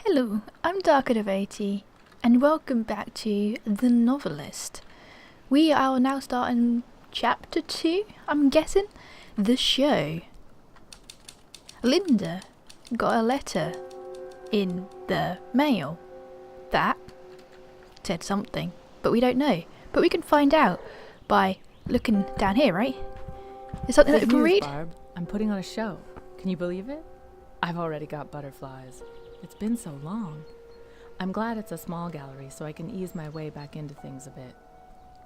Hello, I'm DarkerDevotee, and welcome back to The Novelist. We are now starting chapter 2, I'm guessing, the show. Linda got a letter in the mail that said something, but we don't know. But we can find out by looking down here, right? Is something that we can read? Barb. I'm putting on a show. Can you believe it? I've already got butterflies. It's been so long. I'm glad it's a small gallery so I can ease my way back into things a bit.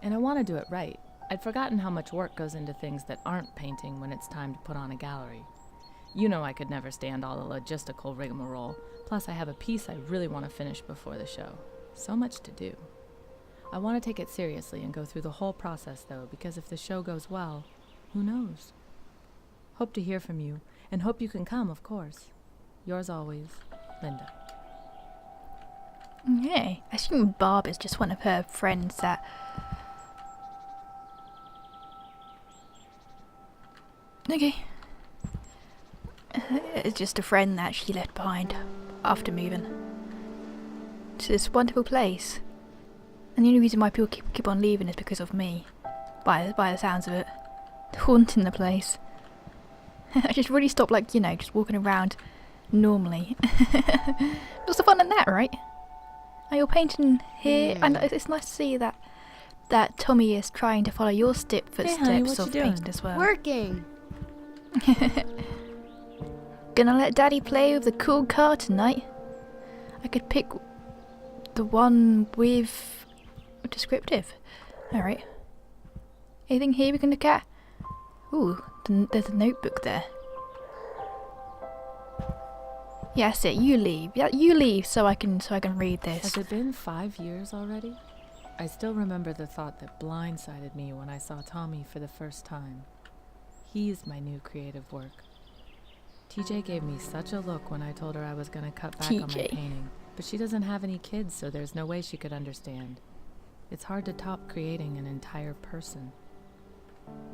And I want to do it right. I'd forgotten how much work goes into things that aren't painting when it's time to put on a gallery. You know I could never stand all the logistical rigmarole. Plus I have a piece I really want to finish before the show. So much to do. I want to take it seriously and go through the whole process though, because if the show goes well, who knows? Hope to hear from you, and hope you can come, of course. Yours always, Linda. Okay, I assume Barb is just one of her friends that... Okay. It's just a friend that she left behind after moving to this wonderful place. And the only reason why people keep on leaving is because of me. By the sounds of it. Haunting the place. I just really stopped, like, you know, just walking around normally. What's the fun in that, right? Are you painting here? And it's nice to see that Tommy is trying to follow your footsteps of painting as well. Working. Gonna let Daddy play with the cool car tonight. I could pick the one with descriptive. Alright. Anything here we can look at? Ooh, there's a notebook there. Yeah, that's it. You leave. Yeah, you leave so I can read this. Has it been 5 years already? I still remember the thought that blindsided me when I saw Tommy for the first time. He's my new creative work. TJ gave me such a look when I told her I was going to cut back on my painting. But she doesn't have any kids, so there's no way she could understand. It's hard to top creating an entire person.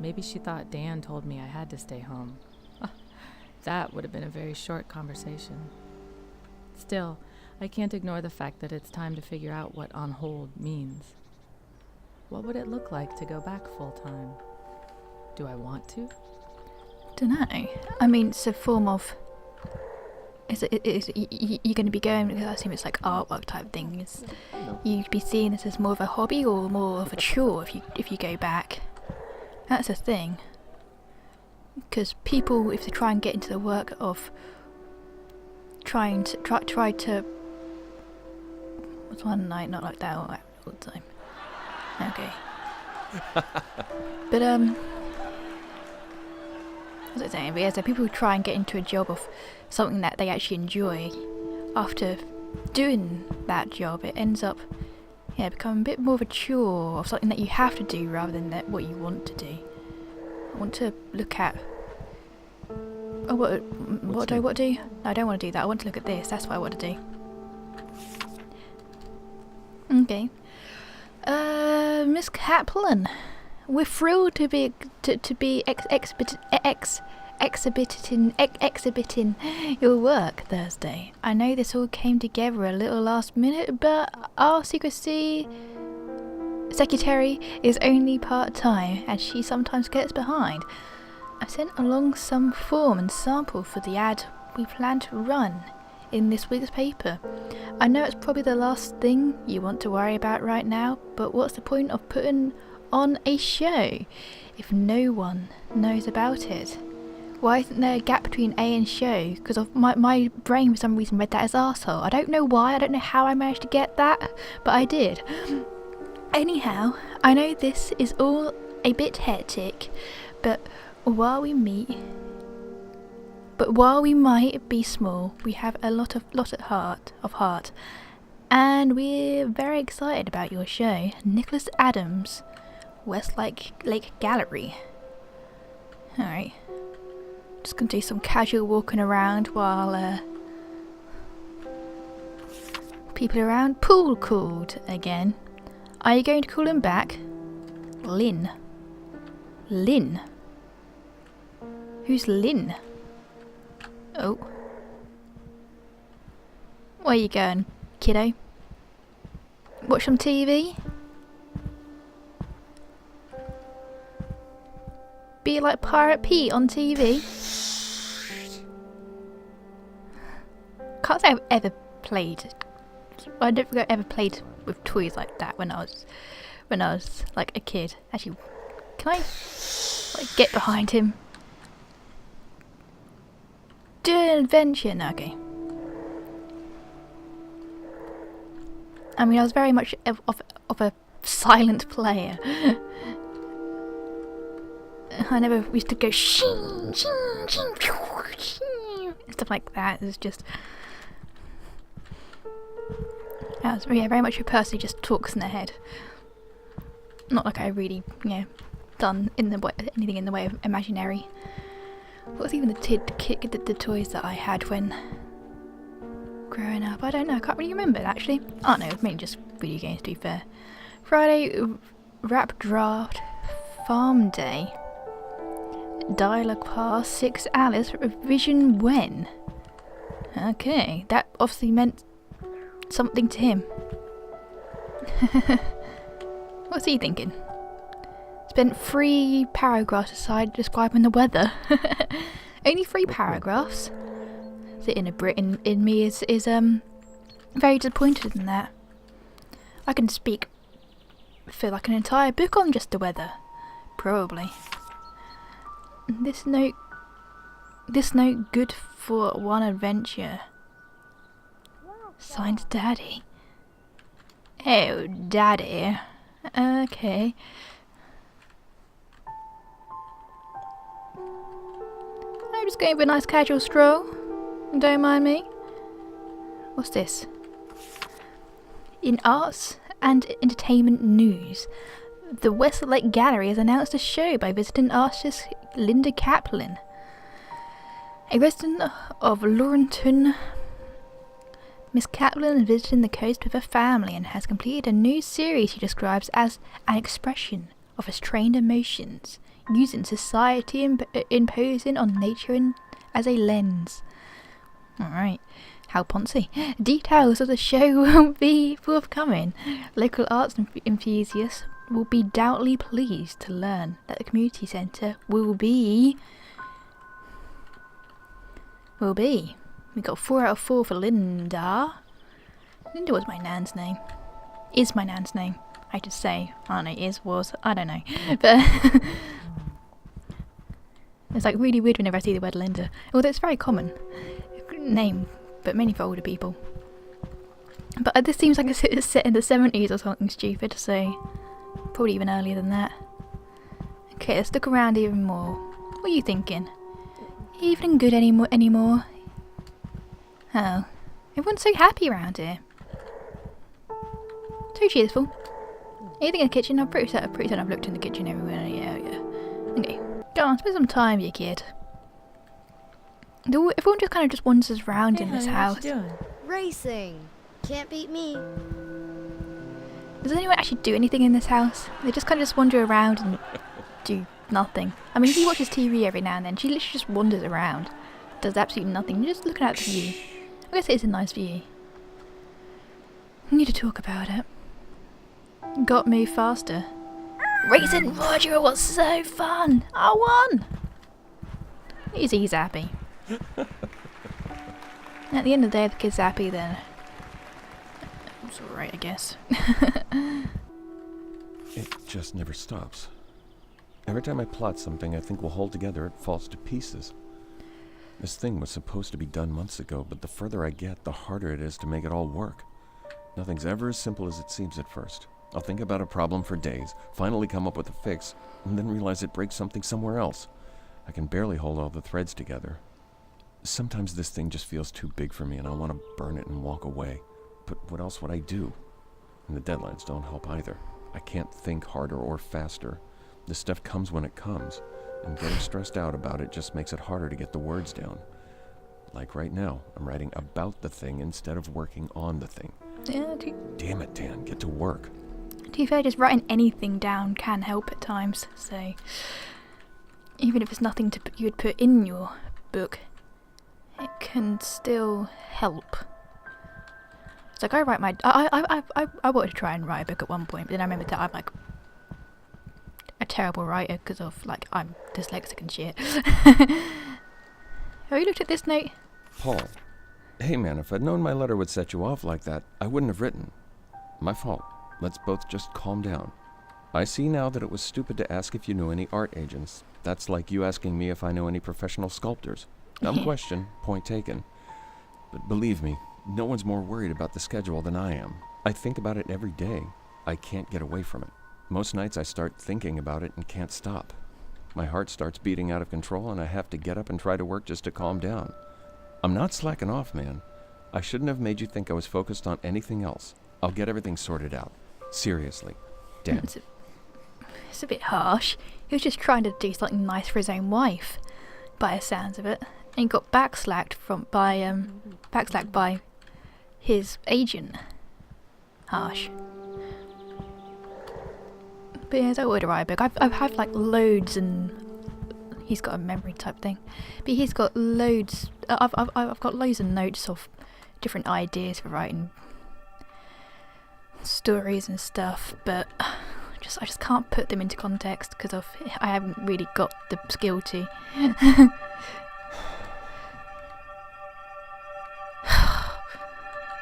Maybe she thought Dan told me I had to stay home. That would have been a very short conversation. Still, I can't ignore the fact that it's time to figure out what on hold means. What would it look like to go back full-time? Do I want to? Dunno. I mean, it's a form of... you're going to be going... I assume it's like artwork type thing. You'd be seeing this as more of a hobby or more of a chore if you go back. That's the thing. Because people, if they try and get into the work of try to what's one night not like that all the time. Okay. But what's I saying? But yeah, so people who try and get into a job of something that they actually enjoy, after doing that job, it ends up becoming a bit more of a chore, of something that you have to do rather than what you want to do. I want to look at... Oh, what do I want to do? No, I don't want to do that. I want to look at this. That's what I want to do. Okay. Miss Kaplan, we're thrilled to be exhibiting your work Thursday. I know this all came together a little last minute, but our secrecy secretary is only part-time and she sometimes gets behind. I sent along some form and sample for the ad we plan to run in this week's paper. I know it's probably the last thing you want to worry about right now, but what's the point of putting on a show if no one knows about it? Why isn't there a gap between A and show? Because of my brain for some reason read that as arsehole. I don't know why, I don't know how I managed to get that, but I did. Anyhow, I know this is all a bit hectic, but while we might be small, we have a lot of heart, and we're very excited about your show, Nicholas Adams, Westlake Lake Gallery. Alright, just gonna do some casual walking around while people around. Paul called again. Are you going to call him back? Lynn. Lynn? Who's Lynn? Oh. Where you going, kiddo? Watch some TV? Be like Pirate Pete on TV? Can't say I've ever played. I don't think I ever played with toys like that when I was like a kid. Actually, can I like get behind him? Do an adventure? No, okay. I mean, I was very much of a silent player. I never used to go shing, shing, shing, shing, stuff like that. It was just... I was very much a person who just talks in their head. Not like I really, done anything in the way of imaginary. What was even the toys that I had when growing up? I don't know, I can't really remember actually. Oh no, mainly just video games to be fair. Friday, Rap Draft, Farm Day, Dialogue Pass, 6 Alice, Revision when? Okay, that obviously meant something to him. What's he thinking? Spent 3 paragraphs aside describing the weather. Only 3 paragraphs? The inner Brit in me is very disappointed in that. I can speak for like an entire book on just the weather. Probably. This note good for one adventure. Signed Daddy. Oh, Daddy. Okay. I'm just going for a nice casual stroll. Don't mind me. What's this? In arts and entertainment news, the Westlake Gallery has announced a show by visiting artist Linda Kaplan. A resident of Laurenton, Miss Kaplan is visiting the coast with her family and has completed a new series she describes as an expression of her strained emotions, using society imposing on nature as a lens. Alright, how poncy. Details of the show will be forthcoming. Local arts enthusiasts will be doubtly pleased to learn that the community centre will be... We got 4 out of 4 for Linda. Linda was my nan's name. Is my nan's name. I should say. I don't know, was, I don't know. But it's like really weird whenever I see the word Linda. Although it's very common name, but mainly for older people. But this seems like it's set in the 70s or something stupid, so probably even earlier than that. Okay, let's look around even more. What are you thinking? Even good anymore? Oh, everyone's so happy around here. So cheerful. Anything in the kitchen? I'm pretty certain I've looked in the kitchen everywhere. Yeah. Okay, go on, spend some time, you kid. Everyone just kind of just wanders around in this house. What you doing? Racing. Can't beat me. Does anyone actually do anything in this house? They just kind of just wander around and do nothing. I mean, he watches TV every now and then. She literally just wanders around. Does absolutely nothing. Just looking at the view. I guess it is a nice view. We need to talk about it. Got move faster. Racing Roger was so fun! I won! He's happy. At the end of the day, if the kid's happy, then it's alright, I guess. It just never stops. Every time I plot something I think will hold together, it falls to pieces. This thing was supposed to be done months ago, but the further I get, the harder it is to make it all work. Nothing's ever as simple as it seems at first. I'll think about a problem for days, finally come up with a fix, and then realize it breaks something somewhere else. I can barely hold all the threads together. Sometimes this thing just feels too big for me and I want to burn it and walk away. But what else would I do? And the deadlines don't help either. I can't think harder or faster. This stuff comes when it comes, and getting stressed out about it just makes it harder to get the words down. Like right now, I'm writing about the thing instead of working on the thing. Yeah, Damn it, Dan, get to work. to be fair, just writing anything down can help at times, so even if it's nothing you would put in your book, it can still help. It's like I write my I wanted to try and write a book at one point, but then I remembered that I'm like a terrible writer because of like I'm dyslexic and shit. Have you looked at this note? Paul. Hey man, if I'd known my letter would set you off like that, I wouldn't have written. My fault. Let's both just calm down. I see now that it was stupid to ask if you knew any art agents. That's like you asking me if I know any professional sculptors. Dumb question, point taken. But believe me, no one's more worried about the schedule than I am. I think about it every day. I can't get away from it. Most nights I start thinking about it and can't stop. My heart starts beating out of control and I have to get up and try to work just to calm down. I'm not slacking off, man. I shouldn't have made you think I was focused on anything else. I'll get everything sorted out. Seriously. Dan. It's a bit harsh. He was just trying to do something nice for his own wife, by the sounds of it. And he got backslacked by his agent. Harsh. But yeah, I would write a book. I've had like loads, and he's got a memory type thing. But he's got loads. I've got loads of notes of different ideas for writing stories and stuff. But I just can't put them into context because I haven't really got the skill to.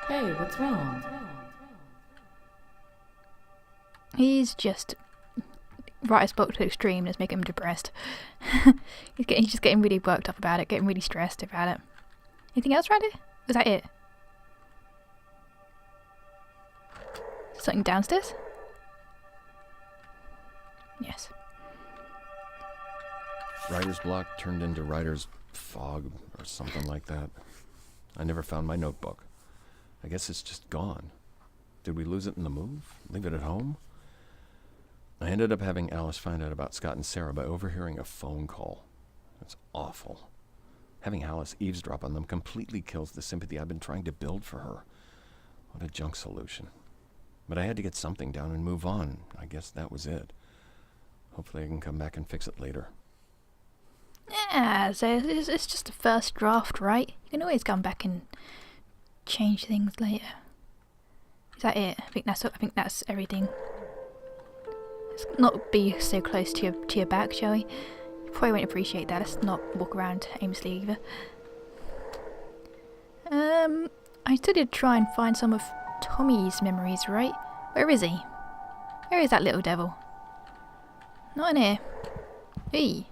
Hey, what's wrong? He's just writer's block to the extreme. Let's make him depressed. He's just getting really worked up about it, getting really stressed about it. Anything else around here? Was that it? Something downstairs? Yes. Writer's block turned into writer's fog or something like that. I never found my notebook. I guess it's just gone. Did we lose it in the move? Leave it at home? I ended up having Alice find out about Scott and Sarah by overhearing a phone call. It's awful. Having Alice eavesdrop on them completely kills the sympathy I've been trying to build for her. What a junk solution. But I had to get something down and move on. I guess that was it. Hopefully I can come back and fix it later. Yeah, so it's just a first draft, right? You can always come back and change things later. Is that it? I think that's everything. Let's not be so close to your back, shall we? You probably won't appreciate that. Let's not walk around aimlessly either. I still did try and find some of Tommy's memories, right? Where is he? Where is that little devil? Not in here. Hey.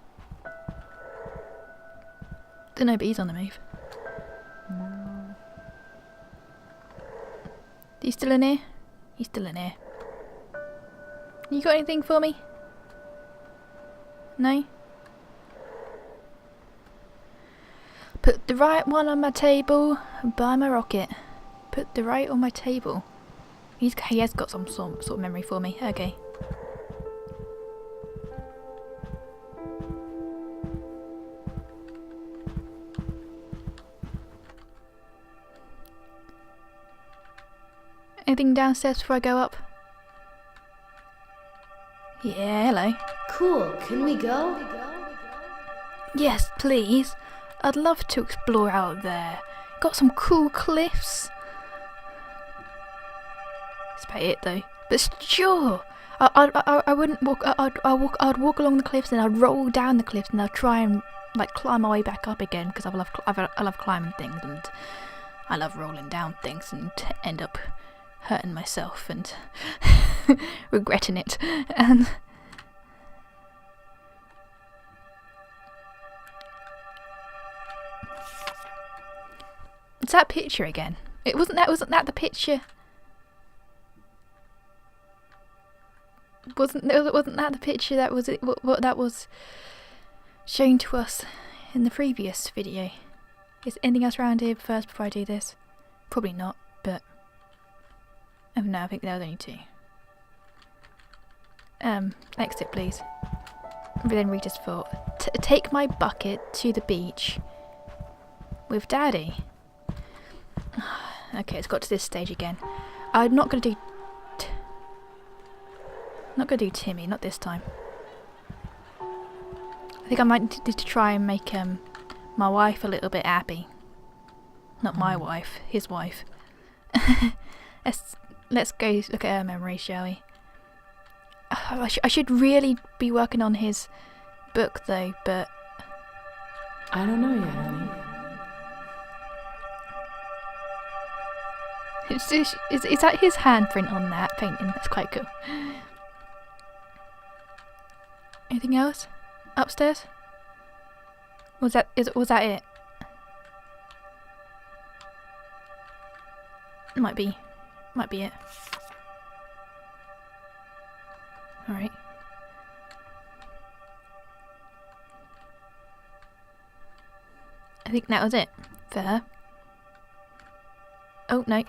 Don't know, but he's on the move. He's still in here? He's still in here. You got anything for me? No? Put the right one on my table and buy my rocket. Put the right on my table. He has got some sort of memory for me. Okay. Anything downstairs before I go up? Yeah, hello. Cool, can we go? Yes, please. I'd love to explore out there. Got some cool cliffs. That's about it though. But sure, I wouldn't walk. I'd walk along the cliffs and I'd roll down the cliffs and I'd try and like climb my way back up again because I love climbing things and I love rolling down things and end up hurting myself and regretting it. And it's that picture again. Wasn't that the picture? Wasn't that the picture that was it? What that was shown to us in the previous video? Is anything else around here first before I do this? Probably not, but no, I think there was only two. Exit please. Then read his thought. Take my bucket to the beach with Daddy. Okay, it's got to this stage again. I'm not gonna do Timmy, not this time. I think I might need to try and make my wife a little bit happy. Not my wife, his wife. let's go look at her memory, shall we? I should really be working on his book though, but I don't know yet, honey. Is that his handprint on that painting? That's quite cool. Anything else? Upstairs? Was that it? Might be it. Alright. I think that was it for her. Oh no.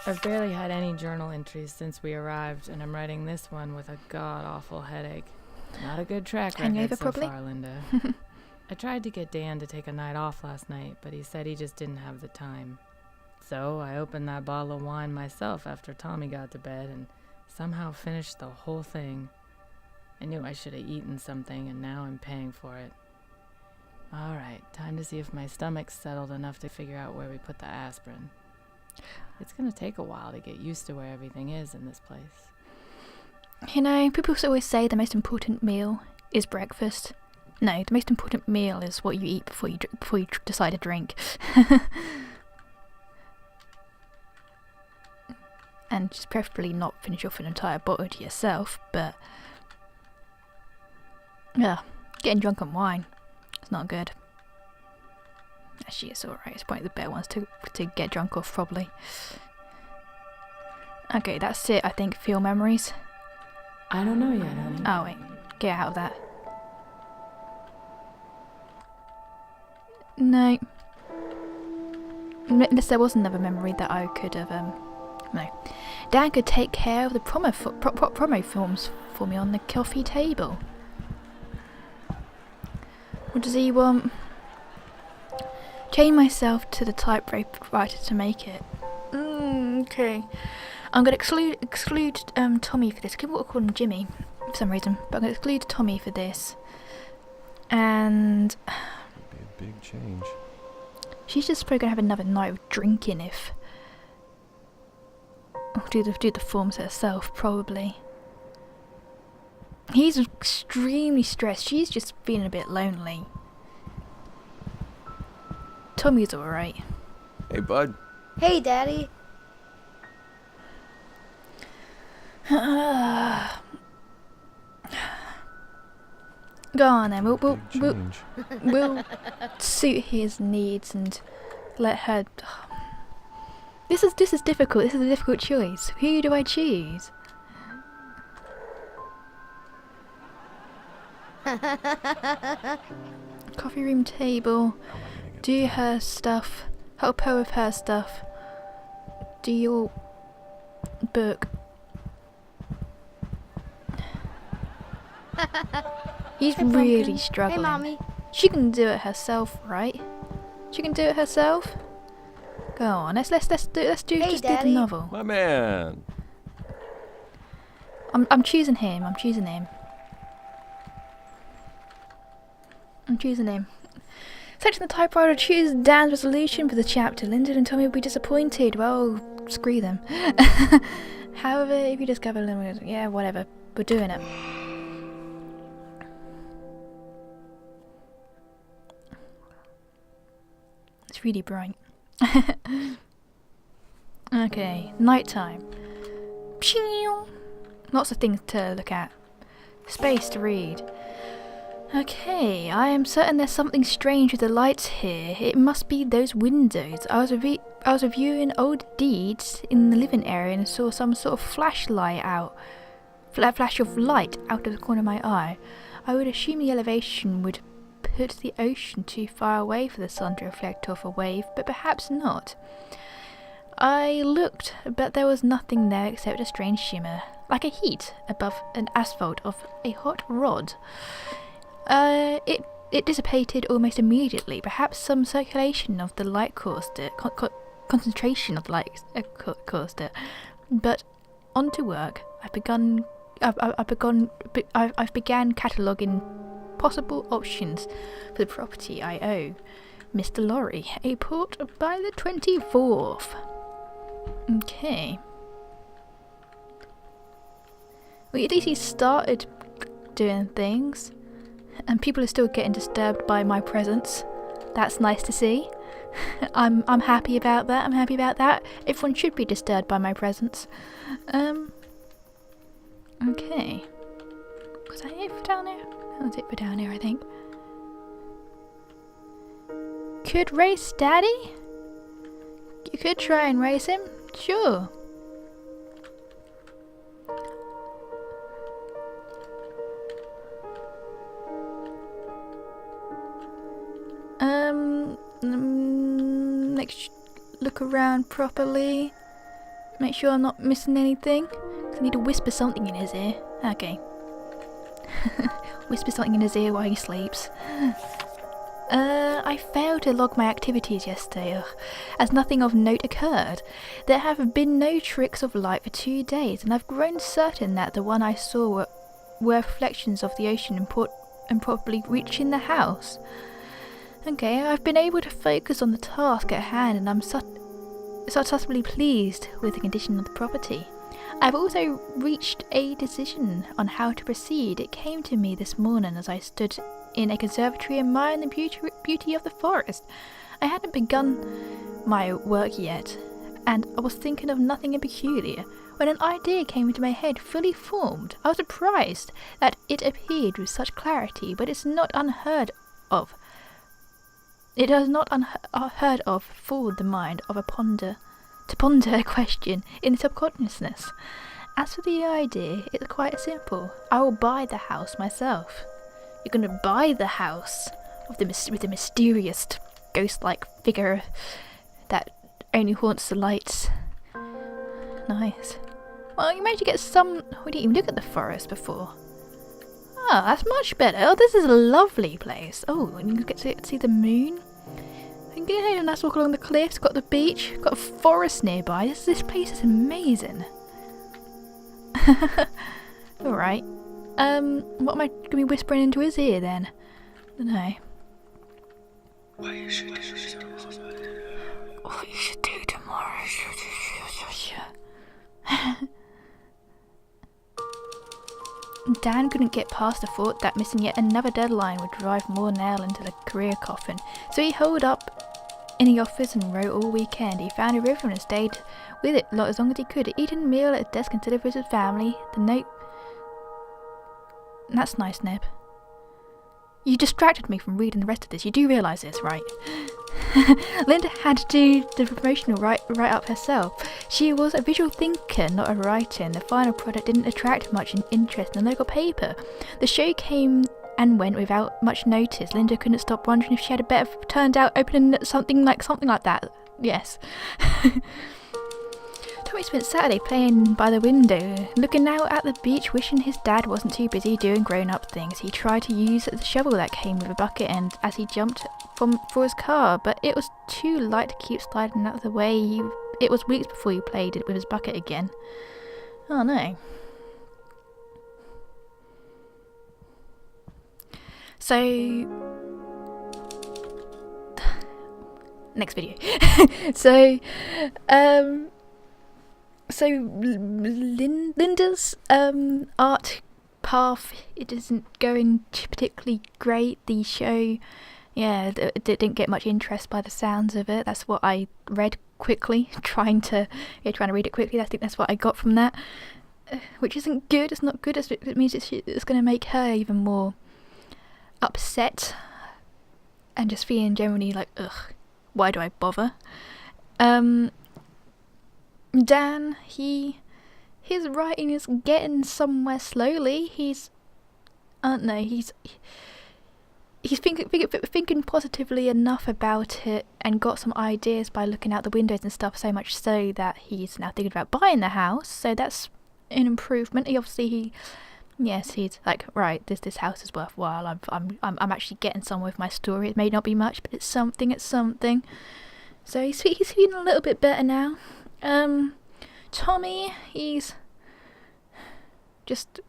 I've barely had any journal entries since we arrived, and I'm writing this one with a god-awful headache. Not a good track record Hangover, so probably? far, Linda. I tried to get Dan to take a night off last night, but he said he just didn't have the time. So I opened that bottle of wine myself after Tommy got to bed and somehow finished the whole thing. I knew I should have eaten something, and now I'm paying for it. Alright, time to see if my stomach's settled enough to figure out where we put the aspirin. It's gonna take a while to get used to where everything is in this place. You know, people always say the most important meal is breakfast. No, the most important meal is what you eat before you decide to drink. And just preferably not finish off an entire bottle to yourself, but yeah, getting drunk on wine, it's not good. Actually, it's alright. It's probably the better ones to get drunk off, probably. Okay, that's it, I think. Feel memories. I don't know yet, honey. Oh, wait. Get out of that. No. Unless there was another memory that I could have, no. Dan could take care of the promo films for me on the coffee table. What does he want? Chain myself to the typewriter to make it. Okay. I'm going to exclude Tommy for this. We'll call him Jimmy for some reason. But I'm going to exclude Tommy for this. And Be a big change. she's just probably going to have another night of drinking if... do the forms herself, probably. He's extremely stressed. She's just feeling a bit lonely. Tommy's alright. Hey, bud. Hey, Daddy. Go on then. Big change. We'll suit his needs and let her. This is difficult. This is a difficult choice. Who do I choose? Coffee room table. Do her stuff. Help her with her stuff. Do your book. He's Hey, really Pumpkin. struggling. Hey, Mommy. She can do it herself, right? She can do it herself. Go on, let's do Hey, do the Daddy. novel. My man. I'm choosing him. I'm choosing him. Selecting the typewriter, choose Dan's resolution for the chapter. Linda and Tommy will be disappointed. Well, screw them. However, if you discover limit, yeah, whatever. We're doing it. It's really bright. Okay, nighttime. Pshing. Lots of things to look at. Space to read. Okay, I am certain there's something strange with the lights here. It must be those windows. I was reviewing old deeds in the living area and saw some sort of flash of light out of the corner of my eye. I would assume the elevation would put the ocean too far away for the sun to reflect off a wave, but perhaps not. I looked, but there was nothing there except a strange shimmer, like a heat above an asphalt of a hot rod. It dissipated almost immediately. Perhaps some circulation of the light caused it, concentration of light caused it. But on to work. I've began cataloguing possible options for the property I owe. Mr. Lorry, a port by the 24th. Okay. Well, at least he started doing things, and people are still getting disturbed by my presence. That's nice to see. I'm happy about that. Everyone should be disturbed by my presence. Okay. Was that it for down here? That was it for down here, I think. Could race Daddy? You could try and race him, sure. Look around properly. Make sure I'm not missing anything. 'Cause I need to whisper something in his ear. Okay. Whisper something in his ear while he sleeps. I failed to log my activities yesterday, as nothing of note occurred. There have been no tricks of light for 2 days, and I've grown certain that the one I saw were reflections of the ocean and probably reaching the house. Okay, I've been able to focus on the task at hand, and I'm subtly pleased with the condition of the property. I've also reached a decision on how to proceed. It came to me this morning as I stood in a conservatory admiring the beauty of the forest. I hadn't begun my work yet, and I was thinking of nothing in peculiar, when an idea came into my head fully formed. I was surprised that it appeared with such clarity, but it's not unheard of. It is not unheard of for the mind of to ponder a question in subconsciousness. As for the idea, it's quite simple. I will buy the house myself. You're going to buy the house with the mysterious ghost-like figure that only haunts the lights. Nice. Well, you managed to get some... We didn't even look at the forest before. Oh, that's much better. Oh, this is a lovely place. Oh, and you get to see the moon. You can get a nice walk along the cliffs. Got the beach. Got a forest nearby. This place is amazing. Alright. What am I going to be whispering into his ear then? I don't know. What you should do tomorrow. Dan couldn't get past the thought that missing yet another deadline would drive more nail into the career coffin, so he holed up in the office and wrote all weekend. He found a rhythm and stayed with it as long as he could, eating a meal at a desk considered for his family. The note... That's nice, Neb. You distracted me from reading the rest of this. You do realise this, right? Linda had to do the promotional write-up herself. She was a visual thinker, not a writer, and the final product didn't attract much interest in the local paper. The show came and went without much notice. Linda couldn't stop wondering if she had a better turned out opening something like that. Yes. Tommy spent Saturday playing by the window, looking out at the beach, wishing his dad wasn't too busy doing grown-up things. He tried to use the shovel that came with a bucket end as he jumped for his car, but it was too light to keep sliding out of the way. It was weeks before he played it with his bucket again. Oh no. So... next video. So Linda's art path, it isn't going particularly great. The show, yeah, it didn't get much interest by the sounds of it. That's what I read quickly, trying to read it quickly. I think that's what I got from that, which isn't good. It's not good. It means it's going to make her even more upset and just feeling generally like, ugh, why do I bother? Dan, his writing is getting somewhere slowly. He's thinking positively enough about it and got some ideas by looking out the windows and stuff, so much so that he's now thinking about buying the house. So that's an improvement. He's like, right, this house is worthwhile. I'm actually getting somewhere with my story. It may not be much, but it's something. So he's feeling a little bit better now. Tommy, he's just,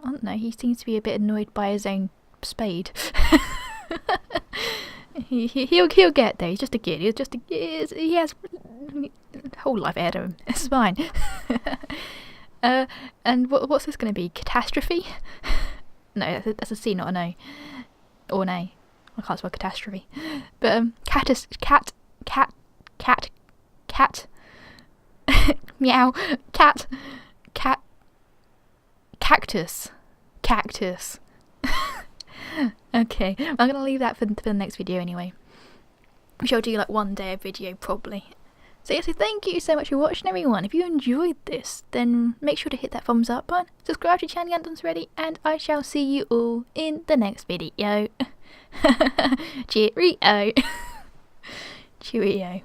I don't know, he seems to be a bit annoyed by his own spade. He'll get there. He's just a kid. He has a whole life ahead of him. It's fine. And what's this going to be? Catastrophe? No, that's a C, not an O. Or an A. I can't spell catastrophe. But cat. Meow. Cactus. Okay, I'm going to leave that for the next video anyway. I'm sure I'll do like one day of video probably. So yeah, so thank you so much for watching everyone. If you enjoyed this, then make sure to hit that thumbs up button, subscribe to the channel if you haven't already, and I shall see you all in the next video. Cheerio. Cheerio.